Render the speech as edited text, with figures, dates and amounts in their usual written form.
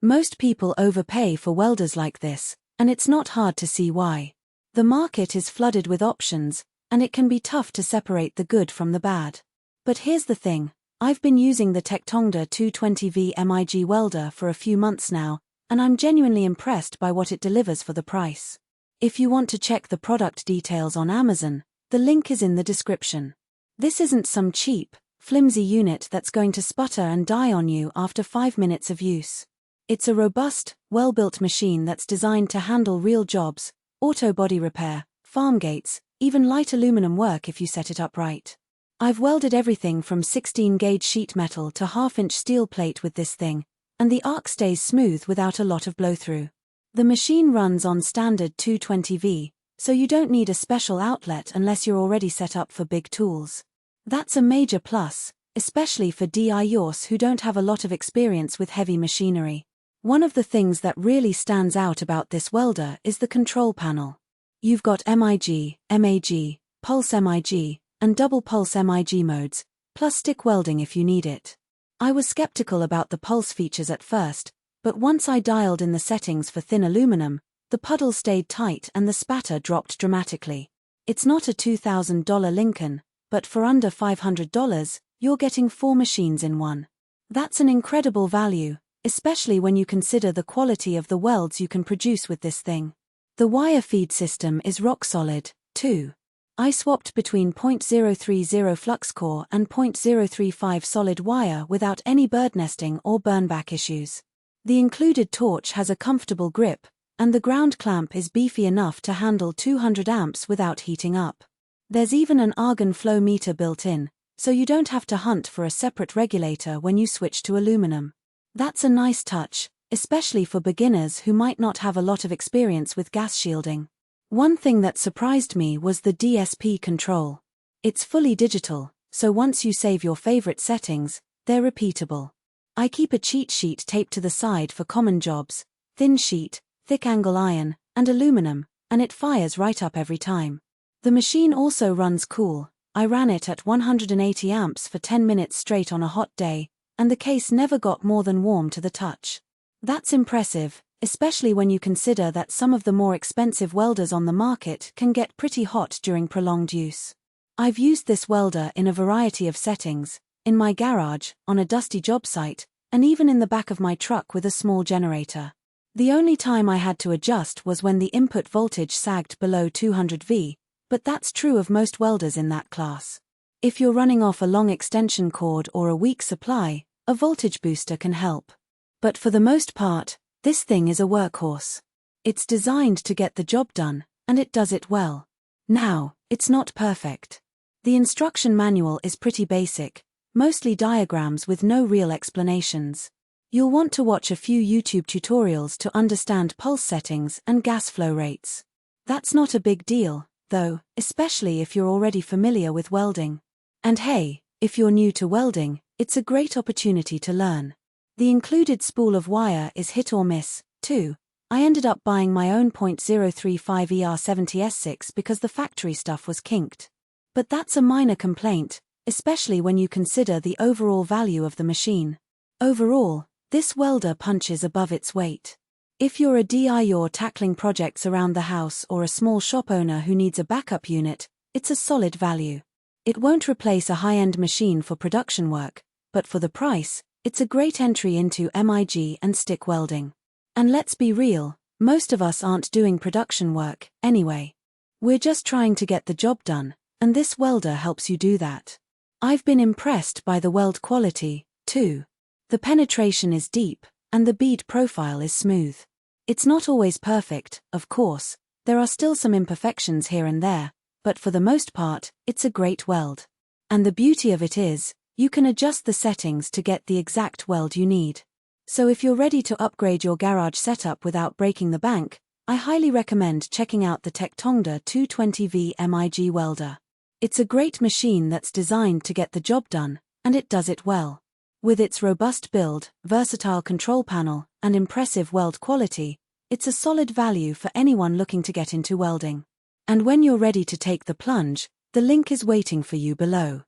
Most people overpay for welders like this, and it's not hard to see why. The market is flooded with options, and it can be tough to separate the good from the bad. But here's the thing, I've been using the TECHTONGDA 220V MIG welder for a few months now, and I'm genuinely impressed by what it delivers for the price. If you want to check the product details on Amazon, the link is in the description. This isn't some cheap, flimsy unit that's going to sputter and die on you after 5 minutes of use. It's a robust, well-built machine that's designed to handle real jobs, auto body repair, farm gates, even light aluminum work if you set it up right. I've welded everything from 16-gauge sheet metal to half-inch steel plate with this thing, and the arc stays smooth without a lot of blow-through. The machine runs on standard 220V, so you don't need a special outlet unless you're already set up for big tools. That's a major plus, especially for DIYers who don't have a lot of experience with heavy machinery. One of the things that really stands out about this welder is the control panel. You've got MIG, MAG, Pulse MIG, and double Pulse MIG modes, plus stick welding if you need it. I was skeptical about the Pulse features at first, but once I dialed in the settings for thin aluminum, the puddle stayed tight and the spatter dropped dramatically. It's not a $2,000 Lincoln, but for under $500, you're getting 4 machines in one. That's an incredible value, especially when you consider the quality of the welds you can produce with this thing. The wire feed system is rock solid, too. I swapped between .030 flux core and .035 solid wire without any bird nesting or burnback issues. The included torch has a comfortable grip, and the ground clamp is beefy enough to handle 200 amps without heating up. There's even an argon flow meter built in, so you don't have to hunt for a separate regulator when you switch to aluminum. That's a nice touch, especially for beginners who might not have a lot of experience with gas shielding. One thing that surprised me was the DSP control. It's fully digital, so once you save your favorite settings, they're repeatable. I keep a cheat sheet taped to the side for common jobs, thin sheet, thick angle iron, and aluminum, and it fires right up every time. The machine also runs cool. I ran it at 180 amps for 10 minutes straight on a hot day, and the case never got more than warm to the touch. That's impressive, especially when you consider that some of the more expensive welders on the market can get pretty hot during prolonged use. I've used this welder in a variety of settings, in my garage, on a dusty job site, and even in the back of my truck with a small generator. The only time I had to adjust was when the input voltage sagged below 200V, but that's true of most welders in that class. If you're running off a long extension cord or a weak supply, a voltage booster can help. But for the most part, this thing is a workhorse. It's designed to get the job done, and it does it well. Now, it's not perfect. The instruction manual is pretty basic, mostly diagrams with no real explanations. You'll want to watch a few YouTube tutorials to understand pulse settings and gas flow rates. That's not a big deal, though, especially if you're already familiar with welding. And hey, if you're new to welding, it's a great opportunity to learn. The included spool of wire is hit or miss, too. I ended up buying my own .035 ER70S6 because the factory stuff was kinked. But that's a minor complaint, especially when you consider the overall value of the machine. Overall, this welder punches above its weight. If you're a DIYer tackling projects around the house or a small shop owner who needs a backup unit, it's a solid value. It won't replace a high-end machine for production work, but for the price, it's a great entry into MIG and stick welding. And let's be real, most of us aren't doing production work, anyway. We're just trying to get the job done, and this welder helps you do that. I've been impressed by the weld quality, too. The penetration is deep, and the bead profile is smooth. It's not always perfect, of course, there are still some imperfections here and there, but for the most part, it's a great weld. And the beauty of it is, you can adjust the settings to get the exact weld you need. So if you're ready to upgrade your garage setup without breaking the bank, I highly recommend checking out the TECHTONGDA 220V MIG welder. It's a great machine that's designed to get the job done, and it does it well. With its robust build, versatile control panel, and impressive weld quality, it's a solid value for anyone looking to get into welding. And when you're ready to take the plunge, the link is waiting for you below.